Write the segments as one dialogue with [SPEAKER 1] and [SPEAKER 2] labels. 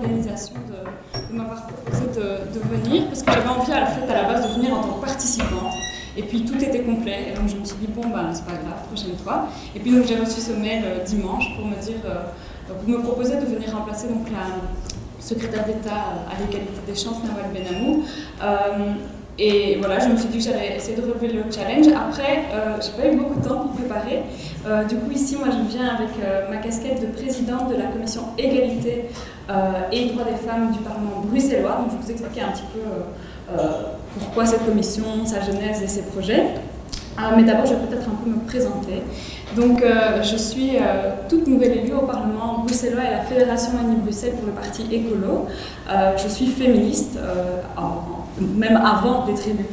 [SPEAKER 1] l'organisation de m'avoir proposé de venir, parce que j'avais envie à la base de venir en tant que participante. Et puis tout était complet, et donc je me suis dit bon ben c'est pas grave, prochaine fois. Et puis donc j'ai reçu ce mail dimanche pour me dire, pour me proposer de venir remplacer donc la secrétaire d'État à l'égalité des chances, Nawal Benamou. Et voilà, je me suis dit que j'allais essayer de relever le challenge. Après, j'ai pas eu beaucoup de temps pour préparer. Du coup, ici, moi, je viens avec ma casquette de présidente de la commission égalité et droits des femmes du Parlement bruxellois. Donc, je vais vous expliquer un petit peu pourquoi cette commission, sa genèse et ses projets. Mais d'abord, je vais peut-être un peu me présenter. Donc, je suis toute nouvelle élue au Parlement bruxellois et la Fédération Wallonie-Bruxelles pour le parti écolo. Je suis féministe, même avant d'être élue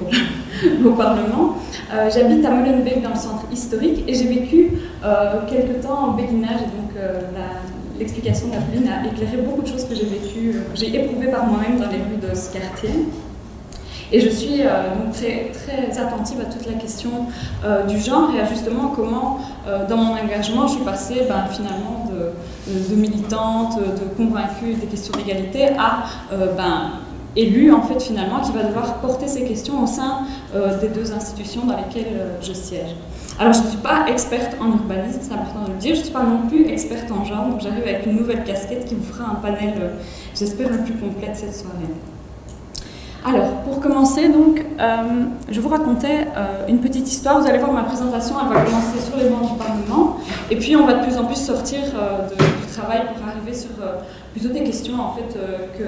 [SPEAKER 1] au Parlement. J'habite à Molenbeek dans le centre historique et j'ai vécu quelques temps en béguinage. Et donc, l'explication d'Apolline a éclairé beaucoup de choses que j'ai vécues, que j'ai éprouvées par moi-même dans les rues de ce quartier. Et je suis donc très, très attentive à toute la question du genre et à justement comment, dans mon engagement, je suis passée finalement de militante, de convaincue des questions d'égalité à élue, en fait, finalement, qui va devoir porter ces questions au sein des deux institutions dans lesquelles je siège. Alors, je ne suis pas experte en urbanisme, c'est important de le dire, je ne suis pas non plus experte en genre, donc j'arrive avec une nouvelle casquette qui vous fera un panel, j'espère, le plus complet de cette soirée. Alors, pour commencer, donc, je vous racontais une petite histoire. Vous allez voir ma présentation, elle va commencer sur les bancs du Parlement. Et puis, on va de plus en plus sortir du travail pour arriver sur plutôt des questions, en fait, que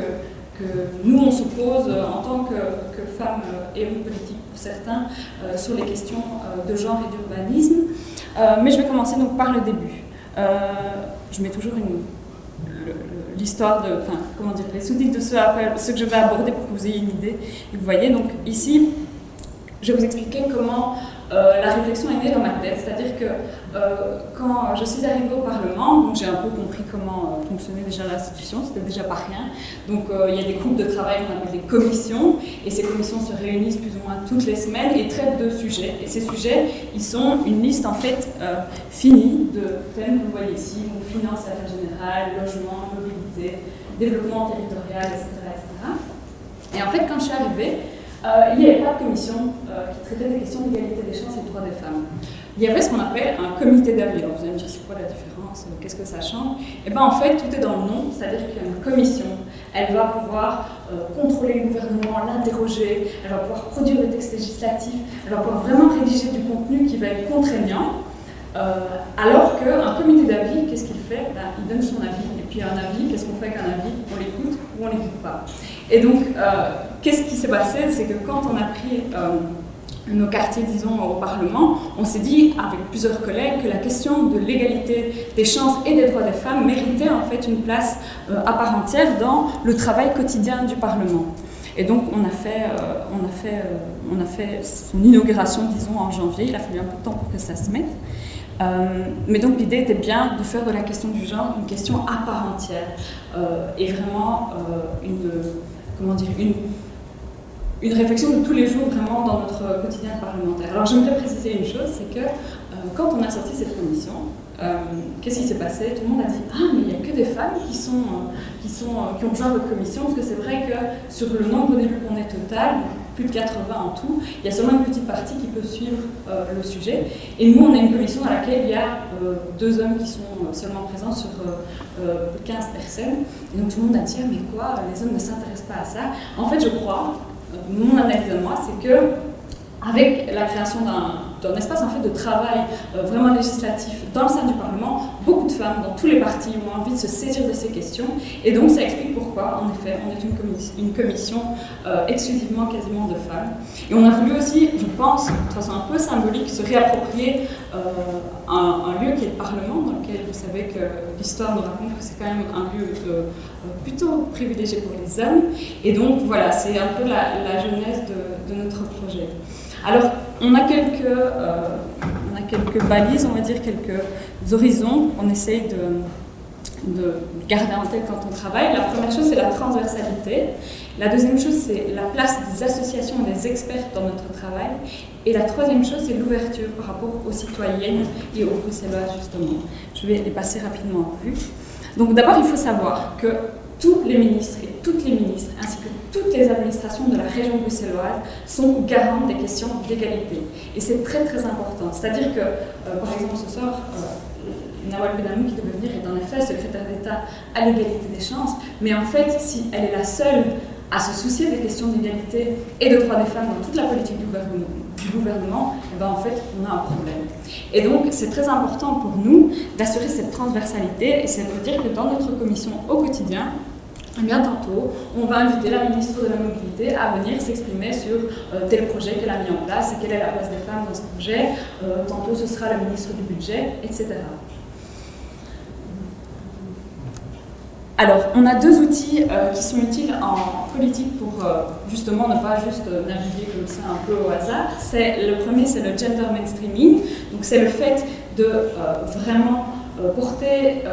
[SPEAKER 1] nous, on se pose en tant que femmes et hommes politiques, pour certains, sur les questions de genre et d'urbanisme. Mais je vais commencer donc par le début. Je mets toujours l'histoire les sous-titres de ce que je vais aborder pour que vous ayez une idée. Et vous voyez, donc ici, je vais vous expliquer comment la réflexion est née dans ma tête. C'est-à-dire que quand je suis arrivée au Parlement, donc j'ai un peu compris comment fonctionnait déjà l'institution, c'était déjà pas rien. Donc il y a des groupes de travail qu'on appelle des commissions, et ces commissions se réunissent plus ou moins toutes les semaines et traitent de sujets. Et ces sujets, ils sont une liste en fait finie de thèmes que vous voyez ici, donc finances et affaires générales, logement, mobilité, développement territorial, etc., etc. Et en fait, quand je suis arrivée, il n'y avait pas de commission qui traitait des questions d'égalité des chances et de droits des femmes. Il y avait ce qu'on appelle un comité d'avis. Alors vous allez me dire, c'est quoi la différence? Qu'est-ce que ça change? Et bien en fait, tout est dans le nom, c'est-à-dire qu'il y a une commission. Elle va pouvoir contrôler le gouvernement, l'interroger, elle va pouvoir produire des textes législatifs, elle va pouvoir vraiment rédiger du contenu qui va être contraignant. Alors qu'un comité d'avis, qu'est-ce qu'il fait? Il donne son avis. Et puis un avis, qu'est-ce qu'on fait avec un avis? On l'écoute ou on l'écoute pas. Et donc, qu'est-ce qui s'est passé? C'est que quand on a pris nos quartiers, disons, au Parlement, on s'est dit, avec plusieurs collègues, que la question de l'égalité des chances et des droits des femmes méritait en fait une place à part entière dans le travail quotidien du Parlement. Et donc, on a fait son inauguration, disons, en janvier. Il a fallu un peu de temps pour que ça se mette. Mais donc l'idée était bien de faire de la question du genre une question à part entière et vraiment une réflexion de tous les jours vraiment dans notre quotidien parlementaire. Alors j'aimerais préciser une chose, c'est que quand on a sorti cette commission, qu'est-ce qui s'est passé? Tout le monde a dit « Ah, mais il n'y a que des femmes qui ont rejoint votre commission », parce que c'est vrai que sur le nombre d'élus qu'on est total, plus de 80 en tout, il y a seulement une petite partie qui peut suivre le sujet. Et nous, on a une commission dans laquelle il y a 2 hommes qui sont seulement présents sur 15 personnes. Et donc tout le monde a dit « Mais quoi, les hommes ne s'intéressent pas à ça ?» En fait, je crois, mon analyse de moi, c'est que avec la création d'un espace en fait, de travail vraiment législatif dans le sein du Parlement, beaucoup de femmes dans tous les partis ont envie de se saisir de ces questions. Et donc ça explique pourquoi, en effet, on est une commission exclusivement quasiment de femmes. Et on a voulu aussi, je pense, de façon un peu symbolique, se réapproprier un lieu qui est le Parlement, dans lequel vous savez que l'histoire nous raconte que c'est quand même un lieu plutôt privilégié pour les hommes. Et donc voilà, c'est un peu la genèse de notre projet. Alors, on a quelques balises, on va dire, quelques horizons qu'on essaye de garder en tête quand on travaille. La première chose, c'est la transversalité. La deuxième chose, c'est la place des associations et des experts dans notre travail. Et la troisième chose, c'est l'ouverture par rapport aux citoyennes et aux Bruxellois, justement. Je vais les passer rapidement en revue. Donc d'abord, il faut savoir que tous les ministres et toutes les ministres, ainsi que toutes les administrations de la région bruxelloise sont garantes des questions d'égalité. Et c'est très très important. C'est-à-dire que, par exemple, ce soir, Nawal Benamou, qui devait venir, est en effet secrétaire d'État à l'égalité des chances, mais en fait, si elle est la seule à se soucier des questions d'égalité et de droits des femmes dans toute la politique du gouvernement, et ben en fait, on a un problème. Et donc, c'est très important pour nous d'assurer cette transversalité, et c'est de dire que dans notre commission au quotidien, bien tantôt, on va inviter la ministre de la Mobilité à venir s'exprimer sur tel projet qu'elle a mis en place et quelle est la place des femmes dans ce projet. Tantôt, ce sera la ministre du Budget, etc. Alors, on a deux outils qui sont utiles en politique pour justement ne pas juste naviguer comme ça un peu au hasard. Le premier, c'est le gender mainstreaming. Donc, c'est le fait de vraiment porter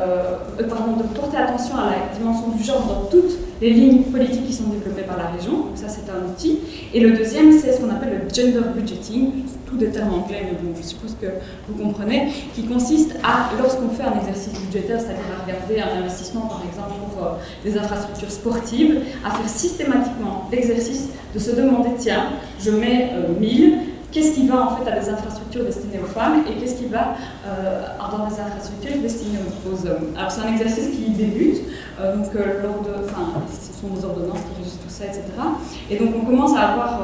[SPEAKER 1] attention à la dimension du genre dans toutes les lignes politiques qui sont développées par la région. Donc ça, c'est un outil. Et le deuxième, c'est ce qu'on appelle le gender budgeting, tout des termes anglais, mais bon, je suppose que vous comprenez, qui consiste à, lorsqu'on fait un exercice budgétaire, c'est-à-dire à regarder un investissement, par exemple, pour des infrastructures sportives, à faire systématiquement l'exercice de se demander, tiens, je mets 1000, qu'est-ce qui va en fait à des infrastructures destinées aux femmes et qu'est-ce qui va dans des infrastructures destinées aux hommes. Alors c'est un exercice qui débute, ce sont des ordonnances qui régissent tout ça, etc. Et donc on commence à avoir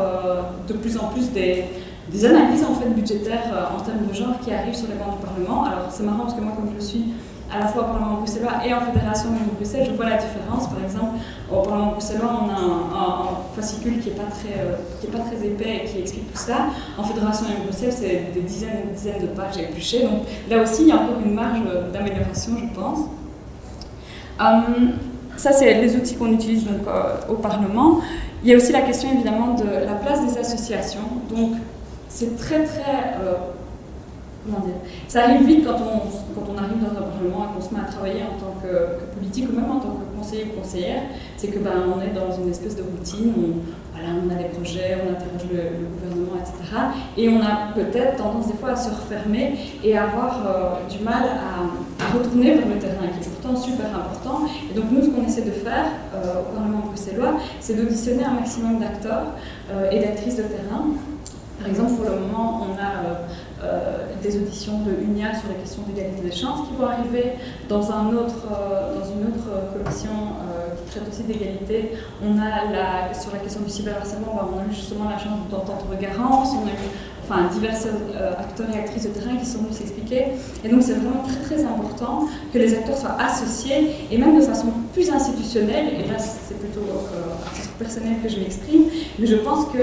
[SPEAKER 1] de plus en plus des analyses en fait budgétaires en termes de genre qui arrivent sur les bancs du Parlement. Alors c'est marrant parce que moi, comme je suis à la fois au Parlement bruxellois et en Fédération de Bruxelles, je vois la différence. Par exemple, au Parlement bruxellois, on a un fascicule qui n'est pas très épais et qui explique tout ça. En Fédération de Bruxelles, c'est des dizaines et des dizaines de pages épluchées. Donc là aussi, il y a encore une marge d'amélioration, je pense. Ça, c'est les outils qu'on utilise donc, au Parlement. Il y a aussi la question, évidemment, de la place des associations. Donc, c'est très, très... comment dire, ça arrive vite quand on arrive dans un parlement et qu'on se met à travailler en tant que politique ou même en tant que conseiller ou conseillère, c'est que on est dans une espèce de routine, on a des projets, on interroge le gouvernement, etc. Et on a peut-être tendance des fois à se refermer et à avoir du mal à retourner vers le terrain, qui est pourtant super important. Et donc nous, ce qu'on essaie de faire au Parlement bruxellois, c'est d'auditionner un maximum d'acteurs et d'actrices de terrain. Par exemple, pour le moment, on a des auditions de UNIA sur les questions d'égalité des chances qui vont arriver dans une autre commission qui traite aussi d'égalité. On a sur la question du cyberharcèlement, on a eu justement la chance d'entendre Garance, on a eu divers acteurs et actrices de terrain qui sont venus s'expliquer. Et donc c'est vraiment très très important que les acteurs soient associés et même de façon plus institutionnelle. Et là c'est plutôt à titre personnel que je m'exprime, mais je pense que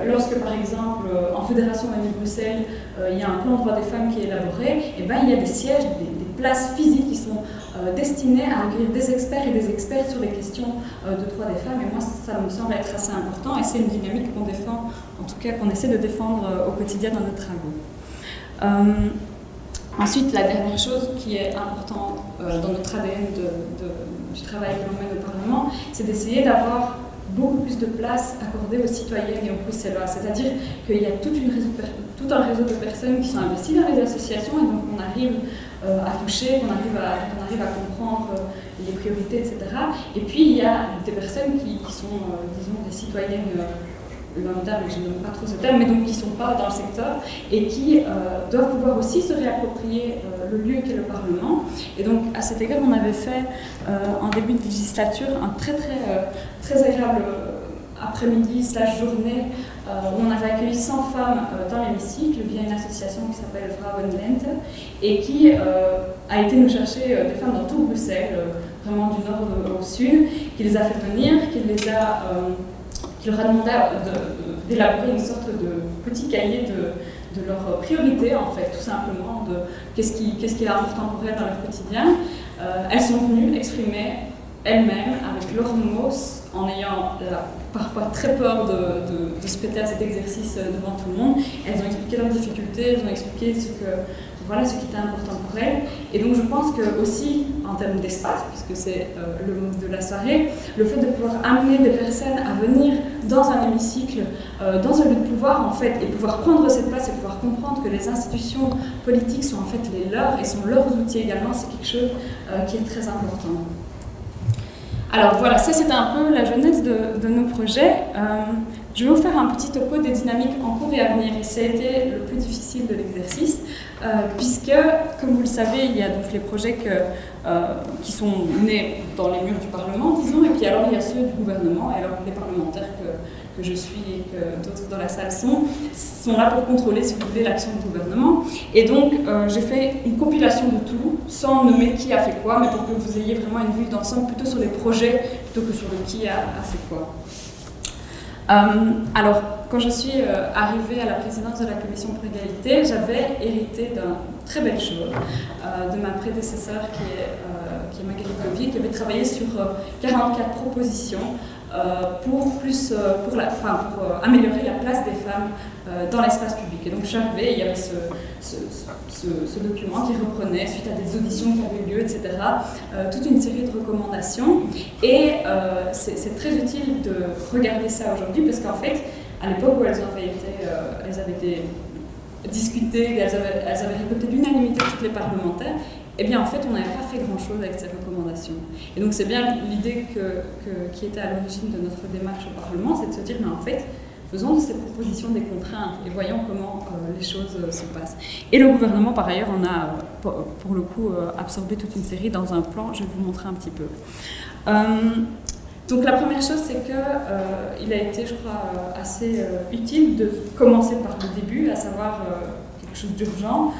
[SPEAKER 1] lorsque par exemple en Fédération Wallonie-Bruxelles il y a un plan droit des femmes qui est élaboré, et il y a des sièges, des places physiques qui sont destinées à accueillir des experts et des experts sur les questions de droits des femmes. Et moi ça me semble être assez important et c'est une dynamique qu'on défend, en tout cas qu'on essaie de défendre au quotidien dans nos travaux. Ensuite, la dernière chose qui est importante dans notre ADN du travail que l'on mène au Parlement, c'est d'essayer d'avoir beaucoup plus de place accordée aux citoyennes et aux Bruxellois. C'est-à-dire qu'il y a tout un réseau de personnes qui sont investies dans les associations et donc on arrive à toucher, on arrive à comprendre les priorités, etc. Et puis il y a des personnes qui sont, disons, des citoyennes lambda, mais je n'aime pas trop ce terme, mais donc qui ne sont pas dans le secteur et qui doivent pouvoir aussi se réapproprier le lieu qu'est le Parlement. Et donc à cet égard, on avait fait en début de législature un très agréable après-midi/journée où on avait accueilli 100 femmes dans l'hémicycle via une association qui s'appelle Vrouwenlente et qui a été nous chercher des femmes dans tout Bruxelles, vraiment du nord au sud, qui les a fait venir, qui leur a demandé d'élaborer une sorte de petit cahier de leurs priorités, en fait, tout simplement, de qu'est-ce qui est important pour elles dans leur quotidien. Elles sont venues exprimer elles-mêmes, avec leurs mots, en ayant parfois très peur de se prêter à cet exercice devant tout le monde. Elles ont expliqué leurs difficultés, elles ont expliqué ce qui était important pour elles. Et donc je pense que aussi, en termes d'espace, puisque c'est le mot de la soirée, le fait de pouvoir amener des personnes à venir dans un hémicycle, dans un lieu de pouvoir en fait, et pouvoir prendre cette place et pouvoir comprendre que les institutions politiques sont en fait les leurs et sont leurs outils également, c'est quelque chose qui est très important. Alors voilà, ça c'était un peu la jeunesse de nos projets. Je vais vous faire un petit topo des dynamiques en cours et à venir, et ça a été le plus difficile de l'exercice, puisque, comme vous le savez, il y a donc les projets qui sont nés dans les murs du Parlement, disons, et puis alors il y a ceux du gouvernement, et alors les parlementaires que je suis et que d'autres dans la salle sont là pour contrôler, si vous voulez, l'action du gouvernement. Et donc, j'ai fait une compilation de tout, sans nommer qui a fait quoi, mais pour que vous ayez vraiment une vue d'ensemble plutôt sur les projets, plutôt que sur le qui a fait quoi. Alors, quand je suis arrivée à la présidence de la Commission pour l'égalité, j'avais hérité d'une très belle chose de ma prédécesseur qui est Magali Covier, qui avait travaillé sur 44 propositions pour améliorer la place des femmes dans l'espace public. Et donc je suis arrivée, il y avait ce document qui reprenait, suite à des auditions qui avaient lieu, etc., toute une série de recommandations. Et c'est très utile de regarder ça aujourd'hui, parce qu'en fait, à l'époque où elles avaient été discutées, elles avaient récolté l'unanimité de toutes les parlementaires, eh bien en fait on n'avait pas fait grand-chose avec ces recommandations. Et donc c'est bien l'idée qui était à l'origine de notre démarche au Parlement, c'est de se dire, mais en fait, faisons de ces propositions des contraintes et voyons comment les choses se passent. Et le gouvernement, par ailleurs, en a, pour le coup, absorbé toute une série dans un plan. Je vais vous montrer un petit peu. Donc la première chose, c'est qu'il a été, je crois, assez utile de commencer par le début, à savoir quelque chose d'urgent,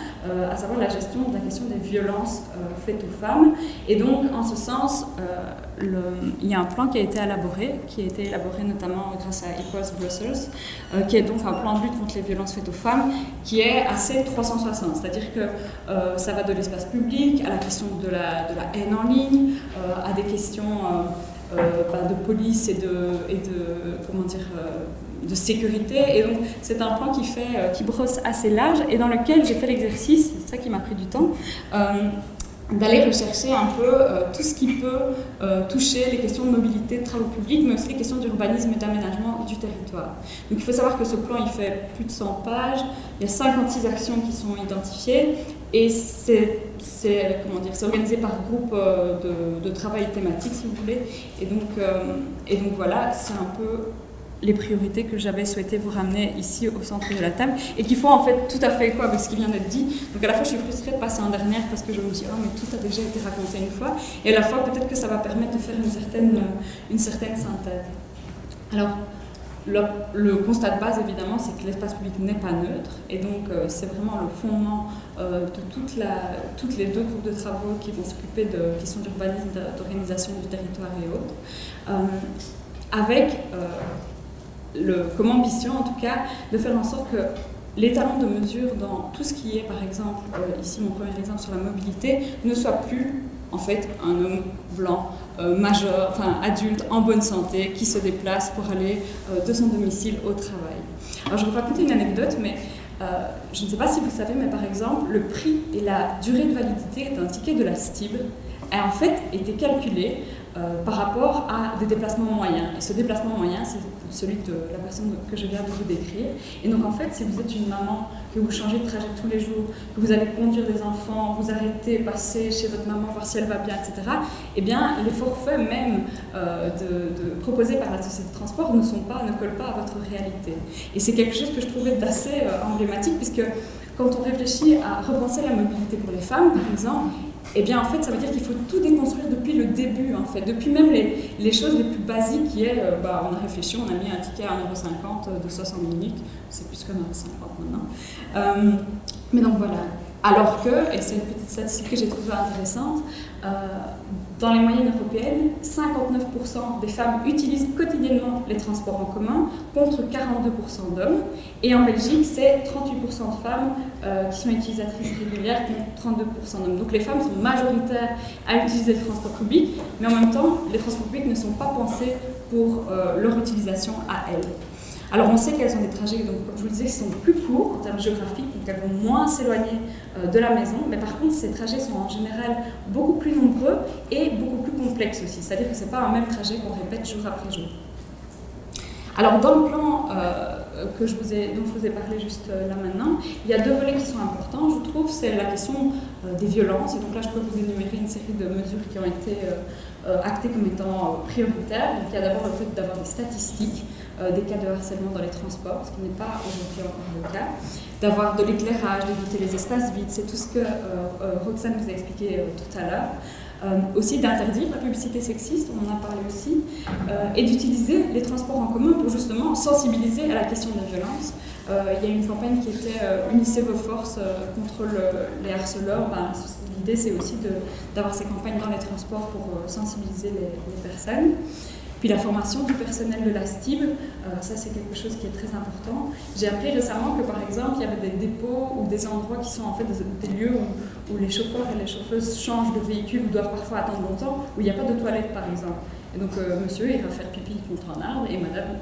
[SPEAKER 1] à savoir la gestion de la question des violences faites aux femmes. Et donc, en ce sens, il y a un plan qui a été élaboré notamment grâce à Equals Brussels, qui est donc un plan de lutte contre les violences faites aux femmes, qui est assez 360, c'est-à-dire que ça va de l'espace public à la question de la haine en ligne, à des questions de police et de sécurité. Et donc c'est un plan qui brosse assez large et dans lequel j'ai fait l'exercice, c'est ça qui m'a pris du temps, d'aller rechercher un peu tout ce qui peut toucher les questions de mobilité, de travaux publics, mais aussi les questions d'urbanisme et d'aménagement du territoire. Donc il faut savoir que ce plan, il fait plus de 100 pages, il y a 56 actions qui sont identifiées, et c'est organisé par groupe de travail thématique, si vous voulez. Et donc voilà, c'est un peu les priorités que j'avais souhaité vous ramener ici au centre de la table et qui font en fait tout à fait écho avec ce qui vient d'être dit. Donc à la fois je suis frustrée de passer en dernière parce que je me dis oh mais tout a déjà été raconté une fois, et à la fois peut-être que ça va permettre de faire une certaine synthèse. Alors le constat de base évidemment, c'est que l'espace public n'est pas neutre, et donc c'est vraiment le fondement de toutes les deux groupes de travaux qui vont s'occuper de questions d'urbanisme, d'organisation du territoire et autres, avec comme ambition en tout cas de faire en sorte que l'étalon de mesure dans tout ce qui est, par exemple, ici mon premier exemple sur la mobilité, ne soit plus en fait un homme blanc, majeur, enfin adulte, en bonne santé, qui se déplace pour aller de son domicile au travail. Alors je vais vous raconter une anecdote, mais je ne sais pas si vous savez, mais par exemple, le prix et la durée de validité d'un ticket de la STIB a en fait été calculé par rapport à des déplacements moyens. Et ce déplacement moyen, c'est celui de la personne que je viens de vous décrire. Et donc en fait, si vous êtes une maman, que vous changez de trajet tous les jours, que vous allez conduire des enfants, vous arrêtez, passer chez votre maman, voir si elle va bien, etc., eh bien, les forfaits même proposés par la société de transport ne collent pas à votre réalité. Et c'est quelque chose que je trouvais d'assez emblématique, puisque quand on réfléchit à repenser la mobilité pour les femmes, par exemple, eh bien en fait ça veut dire qu'il faut tout déconstruire depuis le début en fait, depuis même les choses les plus basiques qui est, on a réfléchi, on a mis un ticket à 1,50 € de 60 minutes, c'est plus que 1,50 € maintenant. Mais donc voilà, alors que, et c'est une petite statistique que j'ai trouvée intéressante, dans les moyennes européennes, 59% des femmes utilisent quotidiennement les transports en commun, contre 42% d'hommes. Et en Belgique, c'est 38% de femmes qui sont utilisatrices régulières, contre 32% d'hommes. Donc les femmes sont majoritaires à utiliser les transports publics, mais en même temps, les transports publics ne sont pas pensés pour leur utilisation à elles. Alors on sait qu'elles ont des trajets, donc, comme je vous le disais, qui sont plus courts en termes géographiques, donc elles vont moins s'éloigner de la maison, mais par contre ces trajets sont en général beaucoup plus nombreux et beaucoup plus complexes aussi, c'est-à-dire que ce n'est pas un même trajet qu'on répète jour après jour. Alors dans le plan dont je vous ai parlé juste là maintenant, il y a deux volets qui sont importants, je trouve, c'est la question des violences, et donc là je peux vous énumérer une série de mesures qui ont été actées comme étant prioritaires. Donc il y a d'abord le fait d'avoir des statistiques des cas de harcèlement dans les transports, ce qui n'est pas aujourd'hui encore le cas, d'avoir de l'éclairage, d'éviter les espaces vides, c'est tout ce que Roxane vous a expliqué tout à l'heure. Aussi d'interdire la publicité sexiste, on en a parlé aussi, et d'utiliser les transports en commun pour justement sensibiliser à la question des violences. Il y a une campagne qui était Unissez vos forces contre les harceleurs. L'idée c'est aussi d'avoir ces campagnes dans les transports pour sensibiliser les personnes. Puis la formation du personnel de la STIB, ça c'est quelque chose qui est très important. J'ai appris récemment que par exemple il y avait des dépôts ou des endroits qui sont en fait des lieux où les chauffeurs et les chauffeuses changent de véhicule ou doivent parfois attendre longtemps, où il n'y a pas de toilette par exemple. Et donc monsieur ira faire pipi contre un arbre et madame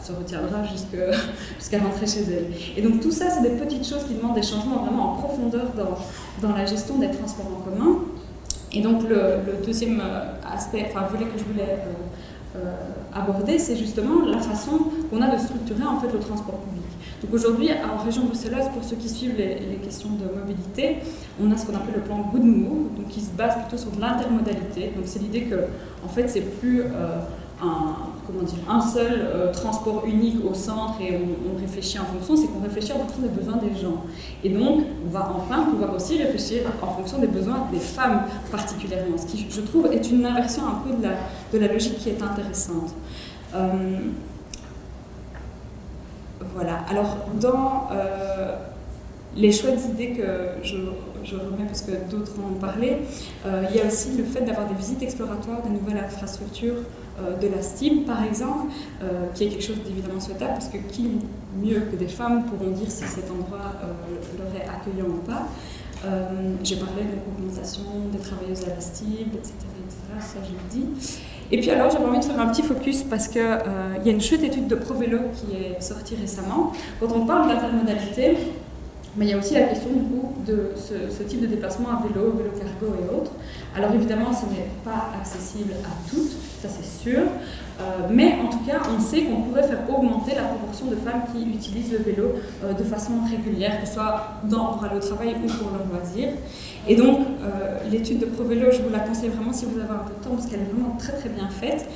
[SPEAKER 1] se retiendra jusqu'à rentrer chez elle. Et donc tout ça c'est des petites choses qui demandent des changements vraiment en profondeur dans la gestion des transports en commun. Et donc le deuxième volet que je voulais aborder, c'est justement la façon qu'on a de structurer en fait le transport public. Donc aujourd'hui, en région bruxelloise, pour ceux qui suivent les questions de mobilité, on a ce qu'on appelle le plan Good Move, donc qui se base plutôt sur de l'intermodalité. Donc c'est l'idée que en fait c'est plus un seul transport unique au centre et on réfléchit en fonction, c'est qu'on réfléchit en fonction des besoins des gens. Et donc, on va enfin pouvoir aussi réfléchir en fonction des besoins des femmes particulièrement, ce qui, je trouve, est une inversion un peu de la logique qui est intéressante. Voilà. Alors, dans les chouettes idées que je remets parce que d'autres en ont parlé, il y a aussi le fait d'avoir des visites exploratoires des nouvelles infrastructures de la STIB, par exemple, qui est quelque chose d'évidemment souhaitable, parce que qui mieux que des femmes pourront dire si cet endroit leur est accueillant ou pas. J'ai parlé de l'augmentation des travailleuses à la STIB, etc., ça je le dis. Et puis alors, j'avais envie de faire un petit focus parce qu'il y a une chouette étude de ProVélo qui est sortie récemment. Quand on parle d'intermodalité, mais il y a aussi la question du coup de ce type de déplacement à vélo, vélo cargo et autres. Alors évidemment, ce n'est pas accessible à toutes, ça c'est sûr, mais en tout cas, on sait qu'on pourrait faire augmenter la proportion de femmes qui utilisent le vélo de façon régulière, que ce soit pour aller au travail ou pour leur loisir. Et donc, l'étude de ProVélo, je vous la conseille vraiment si vous avez un peu de temps, parce qu'elle est vraiment très très bien faite.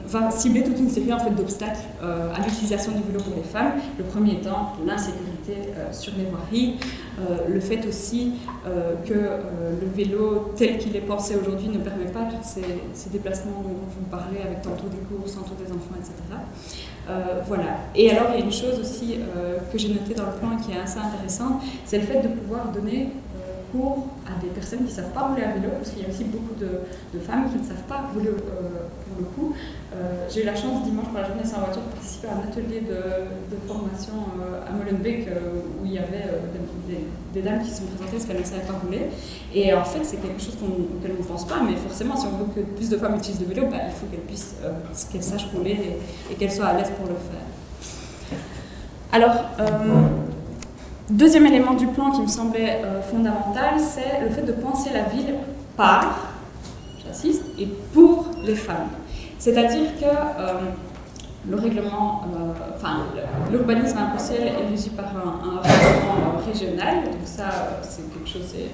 [SPEAKER 1] Va cibler toute une série en fait, d'obstacles à l'utilisation du vélo pour les femmes. Le premier étant l'insécurité sur les voiries, le fait aussi que le vélo tel qu'il est pensé aujourd'hui ne permet pas tous ces déplacements dont vous parlez avec tantôt des courses, tantôt des enfants, etc. Voilà. Et alors il y a une chose aussi que j'ai notée dans le plan et qui est assez intéressante, c'est le fait de pouvoir donner cours à des personnes qui ne savent pas rouler à vélo, parce qu'il y a aussi beaucoup de femmes qui ne savent pas rouler pour le coup. J'ai eu la chance dimanche pour la journée sans voiture de participer à un atelier de formation à Molenbeek où il y avait des dames qui se sont présentées parce qu'elles ne savaient pas rouler. Et en fait, c'est quelque chose auquel on ne pense pas, mais forcément, si on veut que plus de femmes utilisent le vélo, il faut qu'elles sachent rouler et qu'elles soient à l'aise pour le faire. Alors, deuxième élément du plan qui me semblait fondamental, c'est le fait de penser la ville par, j'insiste, et pour les femmes. C'est-à-dire que le règlement, l'urbanisme à Bruxelles est régi par un règlement régional, donc ça c'est quelque chose, c'est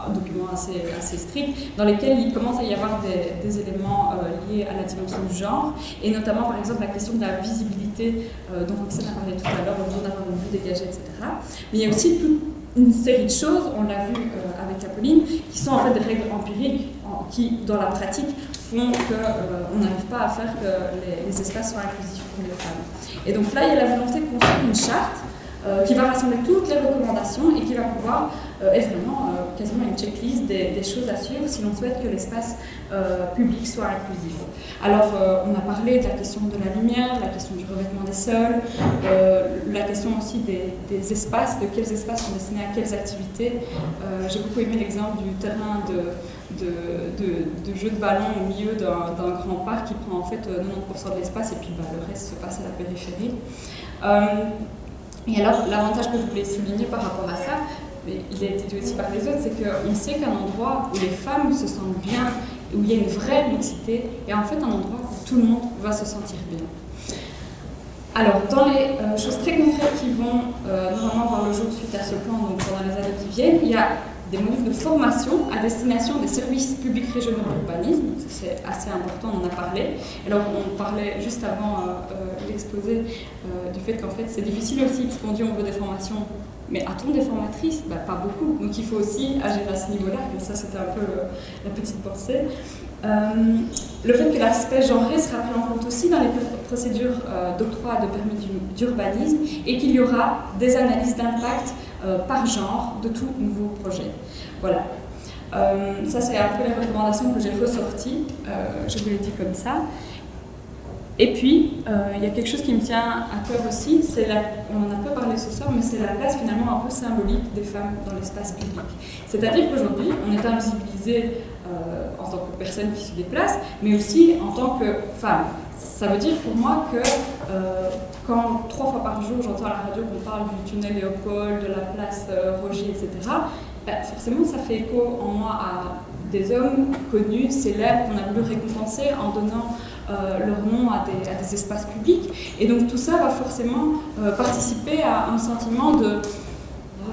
[SPEAKER 1] un document assez strict, dans lequel il commence à y avoir des éléments liés à la dimension du genre, et notamment par exemple la question de la visibilité dont Roxane a parlé tout à l'heure, au besoin d'avoir une vue dégagée, etc. Mais il y a aussi toute une série de choses, on l'a vu avec Apolline, qui sont en fait des règles empiriques qui, dans la pratique, font qu'on n'arrive pas à faire que les espaces soient inclusifs pour les femmes. Et donc là, il y a la volonté de construire une charte qui va rassembler toutes les recommandations et qui va pouvoir être vraiment quasiment une checklist des choses à suivre si l'on souhaite que l'espace public soit inclusif. Alors, on a parlé de la question de la lumière, de la question du revêtement des sols, la question aussi des espaces, de quels espaces sont destinés à quelles activités. J'ai beaucoup aimé l'exemple du terrain de jeu de ballon au milieu d'un grand parc qui prend en fait 90% de l'espace et puis le reste se passe à la périphérie. Et alors, l'avantage que je voulais souligner par rapport à ça, mais il a été dit aussi par les autres, c'est qu'on sait qu'un endroit où les femmes se sentent bien, où il y a une vraie mixité, est en fait un endroit où tout le monde va se sentir bien. Alors, dans les choses très concrètes qui vont normalement voir le jour suite à ce plan, donc pendant les années qui viennent, il y a des modules de formation à destination des services publics régionaux d'urbanisme. C'est assez important, on en a parlé. Alors on parlait juste avant l'exposé du fait qu'en fait c'est difficile aussi, parce qu'on dit on veut des formations, mais a-t-on des formatrices? Pas beaucoup, donc il faut aussi agir à ce niveau-là, et ça c'était un peu la petite pensée. Le fait que l'aspect genré sera pris en compte aussi dans les procédures d'octroi de permis d'urbanisme et qu'il y aura des analyses d'impact par genre de tout nouveau projet. Voilà. Ça, c'est un peu les recommandations que j'ai ressorties. Je vous l'ai dit comme ça. Et puis, il y a quelque chose qui me tient à cœur aussi, on en a peu parlé ce soir, mais c'est la place finalement un peu symbolique des femmes dans l'espace public. C'est-à-dire qu'aujourd'hui, on est invisibilisé en tant que personne qui se déplace, mais aussi en tant que femme. Ça veut dire pour moi que quand 3 fois par jour j'entends à la radio qu'on parle du tunnel Léopold, de la place Rogier, etc., forcément ça fait écho en moi à des hommes connus, célèbres, qu'on a voulu récompenser en donnant leur nom à des espaces publics. Et donc tout ça va forcément participer à un sentiment de...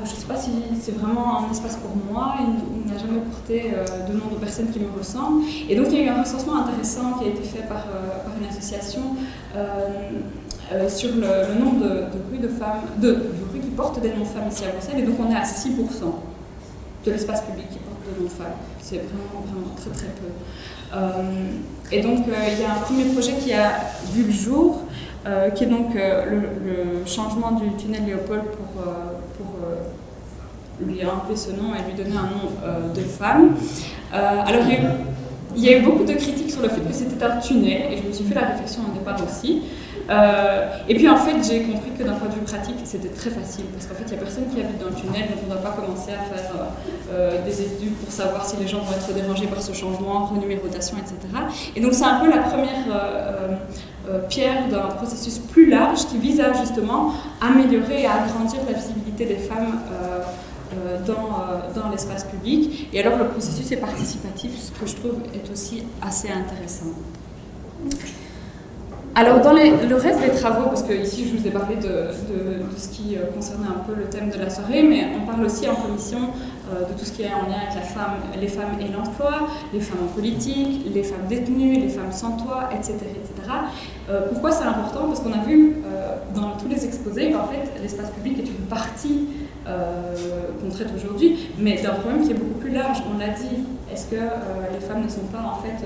[SPEAKER 1] je ne sais pas si c'est vraiment un espace pour moi, il n'a jamais porté de nom de personnes qui me ressemblent. Et donc il y a eu un recensement intéressant qui a été fait par une association sur le nombre de rues de femmes, de rues qui portent des noms de femmes ici à Bruxelles, et donc on est à 6% de l'espace public qui porte des noms de femmes. C'est vraiment, vraiment très très peu. Et donc il y a un premier projet qui a vu le jour, qui est donc le changement du tunnel Léopold pour lui enlever ce nom et lui donner un nom de femme. Alors il y a eu beaucoup de critiques sur le fait que c'était un tunnel, et je me suis fait la réflexion au départ aussi. Et puis en fait j'ai compris que d'un point de vue pratique c'était très facile, parce qu'en fait il n'y a personne qui habite dans le tunnel, donc on ne doit pas commencer à faire des études pour savoir si les gens vont être dérangés par ce changement, renumérotation, etc. Et donc c'est un peu la première pierre d'un processus plus large qui vise à justement améliorer et à agrandir la visibilité des femmes dans l'espace public. Et alors le processus est participatif, ce que je trouve est aussi assez intéressant. Alors dans le reste des travaux, parce que ici je vous ai parlé de ce qui concernait un peu le thème de la soirée, mais on parle aussi en commission de tout ce qui est en lien avec les femmes et l'emploi, les femmes en politique, les femmes détenues, les femmes sans toit, etc. etc. Pourquoi c'est important? Parce qu'on a vu dans tous les exposés qu'en fait l'espace public est une partie qu'on traite aujourd'hui, mais d'un problème qui est beaucoup plus large, on l'a dit. Est-ce que les femmes ne sont pas en fait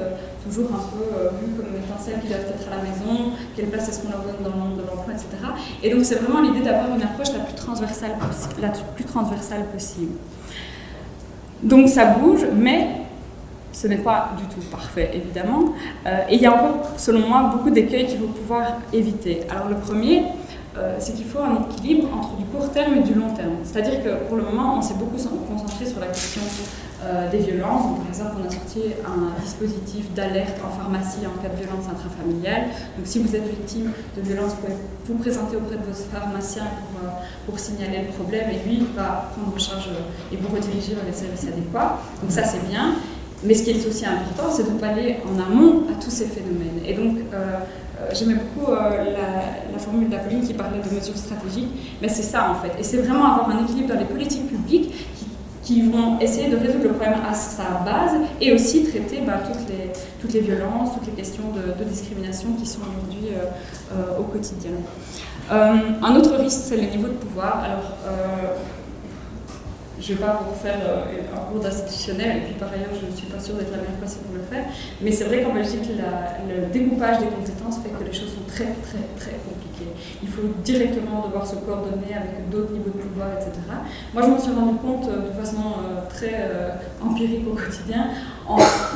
[SPEAKER 1] toujours un peu vues comme étant celles qui doivent être à la maison, quelle place est-ce qu'on leur donne dans le monde de l'emploi, etc. Et donc c'est vraiment l'idée d'avoir une approche la plus transversale possible. Donc ça bouge, mais ce n'est pas du tout parfait, évidemment. Et il y a encore, selon moi, beaucoup d'écueils qu'il faut pouvoir éviter. Alors le premier, c'est qu'il faut un équilibre entre du court terme et du long terme. C'est-à-dire que pour le moment, on s'est beaucoup concentré sur la question des violences. Donc, par exemple, on a sorti un dispositif d'alerte en pharmacie en cas de violence intrafamiliale. Donc si vous êtes victime de violences, vous pouvez vous présenter auprès de votre pharmacien pour signaler le problème, et lui va prendre en charge et vous rediriger vers les services adéquats. Donc ça, c'est bien. Mais ce qui est aussi important, c'est de pallier en amont à tous ces phénomènes. Et donc, j'aimais beaucoup la formule d'Apolline qui parlait de mesures stratégiques, mais c'est ça en fait. Et c'est vraiment avoir un équilibre dans les politiques publiques qui vont essayer de résoudre le problème à sa base, et aussi traiter toutes les violences, toutes les questions de discrimination qui sont aujourd'hui au quotidien. Un autre risque, c'est le niveau de pouvoir. Alors, je ne vais pas vous faire un cours d'institutionnel, et puis par ailleurs je ne suis pas sûre d'être la meilleure personne pour le faire, mais c'est vrai qu'en Belgique le découpage des compétences fait que les choses sont très très très compliquées. Il faut directement devoir se coordonner avec d'autres niveaux de pouvoir, etc. Moi je m'en suis rendu compte de façon très empirique au quotidien,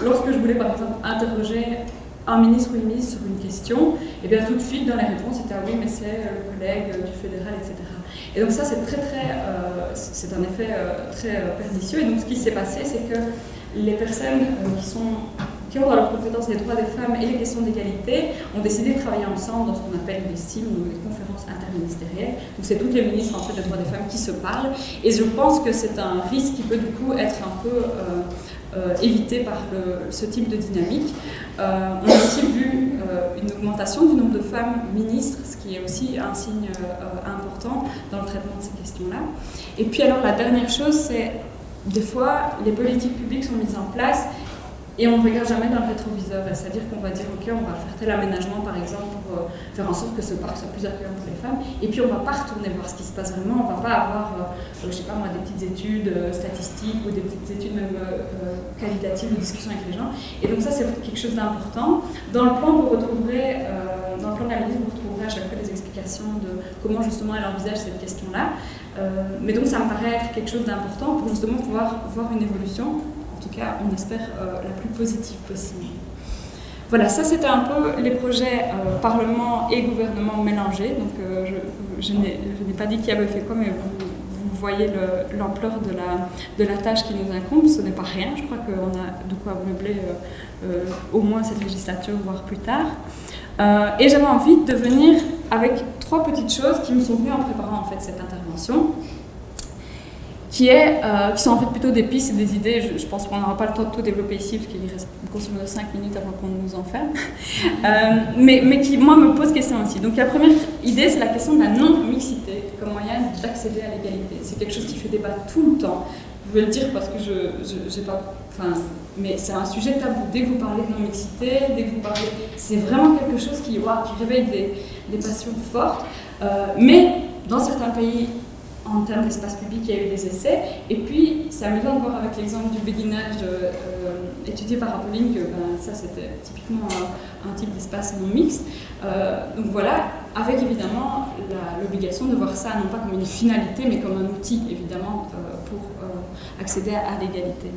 [SPEAKER 1] lorsque je voulais par exemple interroger un ministre ou une ministre sur une question, et bien tout de suite dans les réponses c'était « ah oui mais c'est le collègue du fédéral, etc. » Et donc ça c'est c'est un effet très pernicieux. Et donc ce qui s'est passé, c'est que les personnes qui ont dans leurs compétences les droits des femmes et les questions d'égalité ont décidé de travailler ensemble dans ce qu'on appelle des CIM, ou des conférences interministérielles. Donc c'est toutes les ministres en fait des droits des femmes qui se parlent. Et je pense que c'est un risque qui peut du coup être un peu évité par ce type de dynamique. On a aussi vu une augmentation du nombre de femmes ministres, ce qui est aussi un signe important dans le traitement de ces questions-là. Et puis alors la dernière chose, c'est des fois, les politiques publiques sont mises en place et on ne regarde jamais dans le rétroviseur. C'est-à-dire qu'on va dire, ok, on va faire tel aménagement, par exemple, pour faire en sorte que ce parc soit plus accueillant pour les femmes. Et puis, on ne va pas retourner voir ce qui se passe vraiment. On ne va pas avoir, je ne sais pas moi, des petites études statistiques ou des petites études même qualitatives de discussion avec les gens. Et donc ça, c'est quelque chose d'important. Dans le plan, vous retrouverez, dans le plan d'analyse, vous retrouverez à chaque fois des explications de comment justement elle envisage cette question-là. Mais donc, ça me paraît être quelque chose d'important pour justement pouvoir voir une évolution. En tout cas, on espère la plus positive possible. Voilà, ça c'était un peu les projets Parlement et gouvernement mélangés. Donc je n'ai pas dit qui avait fait quoi, mais vous voyez l'ampleur de la tâche qui nous incombe. Ce n'est pas rien, je crois qu'on a de quoi meubler au moins cette législature, voire plus tard. Et j'avais envie de venir avec 3 petites choses qui me sont venues en préparant en fait cette intervention. Qui sont en fait plutôt des pistes et des idées. Je pense qu'on n'aura pas le temps de tout développer ici, parce qu'il reste grosso modo 5 minutes avant qu'on nous enferme, mais qui, moi, me pose question aussi. Donc la première idée, c'est la question de la non-mixité comme moyen d'accéder à l'égalité. C'est quelque chose qui fait débat tout le temps. Je vais le dire parce que j'ai pas... Enfin, mais c'est un sujet tabou. Dès que vous parlez de non-mixité, dès que vous parlez... C'est vraiment quelque chose qui réveille des passions fortes. Mais dans certains pays... En termes d'espace public, il y a eu des essais. Et puis, c'est amusant de voir avec l'exemple du béguinage étudié par Apolline que ça, c'était typiquement un type d'espace non mixte. Donc voilà, avec évidemment l'obligation de voir ça non pas comme une finalité, mais comme un outil, évidemment, pour accéder à l'égalité.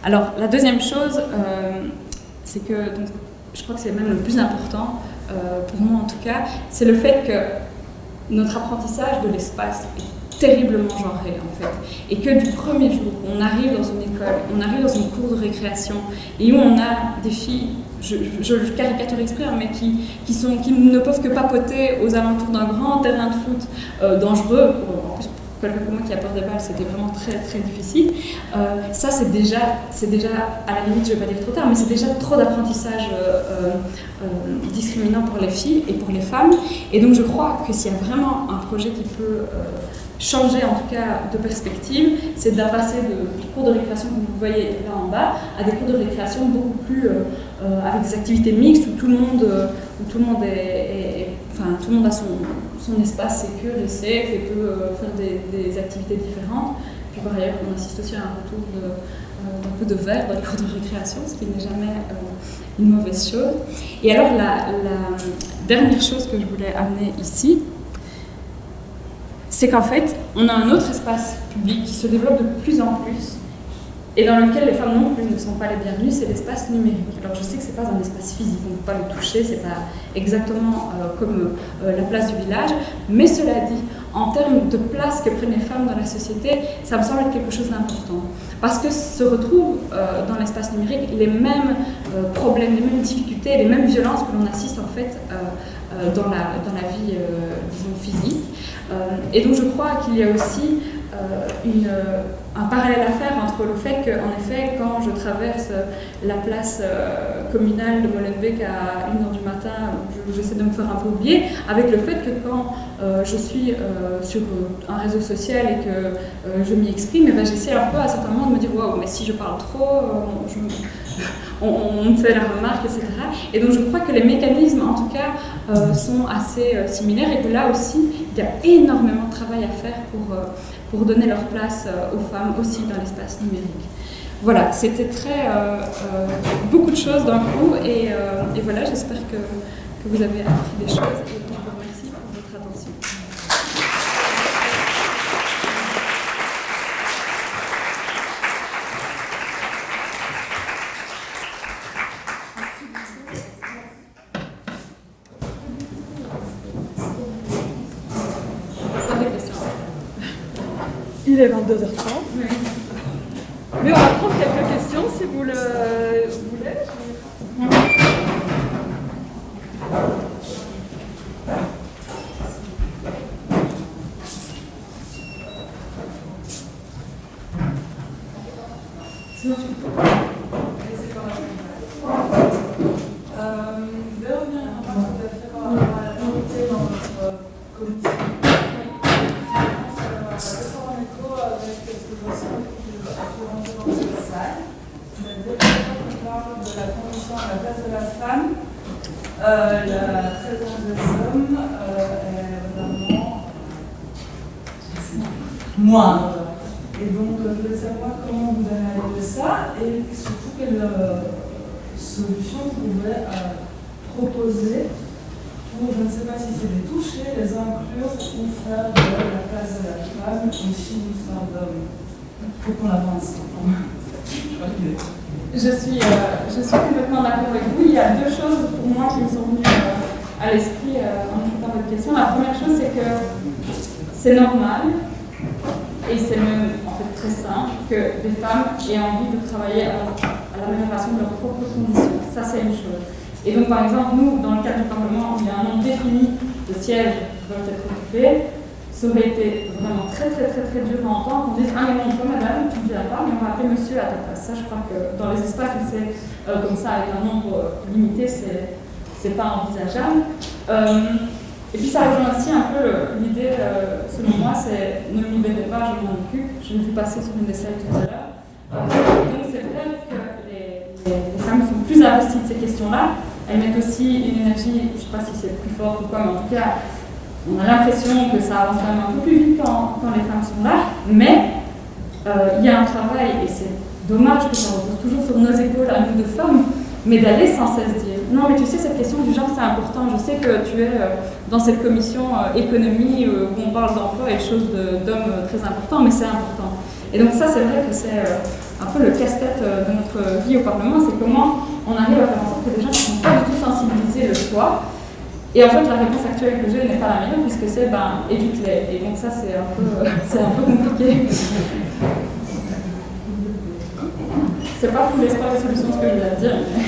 [SPEAKER 1] Alors, la deuxième chose, c'est que, donc, je crois que c'est même le plus important, pour moi en tout cas, c'est le fait que notre apprentissage de l'espace est terriblement genré en fait, et que du premier jour où on arrive dans une école, on arrive dans une cour de récréation et où on a des filles, je caricature exprès, mais qui ne peuvent que papoter aux alentours d'un grand terrain de foot dangereux, en plus pour quelqu'un comme moi qui a peur des balles, c'était vraiment très très difficile. Ça c'est déjà, à la limite, je ne vais pas dire trop tard, mais c'est déjà trop d'apprentissage discriminant pour les filles et pour les femmes, et donc je crois que s'il y a vraiment un projet qui peut changer en tout cas de perspective, c'est de passer de cours de récréation que vous voyez là en bas à des cours de récréation beaucoup plus avec des activités mixtes où tout le monde a son espace sécure et safe et peut faire des activités différentes. Puis par ailleurs, on assiste aussi à un retour d'un peu de verre dans les cours de récréation, ce qui n'est jamais une mauvaise chose. Et alors la dernière chose que je voulais amener ici, c'est qu'en fait, on a un autre espace public qui se développe de plus en plus et dans lequel les femmes non plus ne sont pas les bienvenues, c'est l'espace numérique. Alors je sais que ce n'est pas un espace physique, on ne peut pas le toucher, ce n'est pas exactement comme la place du village, mais cela dit, en termes de place que prennent les femmes dans la société, ça me semble être quelque chose d'important. Parce que se retrouvent dans l'espace numérique les mêmes problèmes, les mêmes difficultés, les mêmes violences que l'on assiste en fait dans la vie, disons, physique. Et donc je crois qu'il y a aussi un parallèle à faire entre le fait qu'en effet, quand je traverse la place communale de Molenbeek à 1h du matin, j'essaie de me faire un peu oublier, avec le fait que quand je suis sur un réseau social et que je m'y exprime, j'essaie un peu à certains moments de me dire « Waouh, mais si je parle trop, on me fait la remarque, etc. » Et donc je crois que les mécanismes, en tout cas, sont assez similaires et que là aussi, il y a énormément de travail à faire pour donner leur place aux femmes aussi dans l'espace numérique. Voilà, c'était beaucoup de choses d'un coup et voilà, j'espère que vous avez appris des choses et je vous remercie pour votre attention.
[SPEAKER 2] Il est 22h30. Oui. Mais on va prendre quelques questions si vous le voulez. Sinon, tu peux pas.
[SPEAKER 3] Je vais revenir à un point tout à fait par rapport à la parité dans notre commission. Avec ce que je ressens La présence des hommes est vraiment moindre. Et donc, je voulais savoir comment vous analysez ça et surtout quelle solution vous pouvez proposer pour, je ne sais pas si c'est les toucher, les inclure ou faire de la place de la femme aussi une histoire d'homme. Pour qu'on avance.
[SPEAKER 1] Je suis complètement d'accord avec vous. Il y a deux choses pour moi qui me sont venues à l'esprit en écoutant votre question. La première chose, c'est que c'est normal et c'est même en fait très simple que des femmes aient envie de travailler à l'amélioration de leurs propres conditions. Ça, c'est une chose. Et donc, par exemple, nous, dans le cadre du Parlement, il y a un nombre défini de sièges qui doivent être occupés. Ça aurait été vraiment très dur à entendre. On dit ah mais non, madame, tu ne viens pas, mais on va appeler monsieur à ta place. Ça, je crois que dans les espaces où c'est comme ça, avec un nombre limité, c'est pas envisageable. Et puis ça rejoint aussi un peu l'idée, selon moi, c'est ne me libérez pas, je m'en occupe. Je l'ai vu passer sur une des slides tout à l'heure. Donc c'est vrai que les femmes sont plus investies de ces questions-là. Elles mettent aussi une énergie, je ne sais pas si c'est plus fort ou quoi, mais en tout cas, on a l'impression que ça avance quand même un peu plus vite quand les femmes sont là, mais il y a un travail, et c'est dommage que ça repose toujours sur nos épaules à nous de femmes, mais d'aller sans cesse dire non mais tu sais cette question du genre c'est important, je sais que tu es dans cette commission économie où on parle d'emploi et de choses d'hommes très importants, mais c'est important. Et donc ça c'est vrai que c'est un peu le casse-tête de notre vie au Parlement, c'est comment on arrive à faire en sorte que les gens ne sont pas du tout sensibilisés le soir. Et en fait, la réponse actuelle que j'ai n'est pas la meilleure puisque c'est évite-les. Et donc ça, c'est un peu compliqué. C'est pas tout l'espoir de solution ce que je viens de dire. Mais...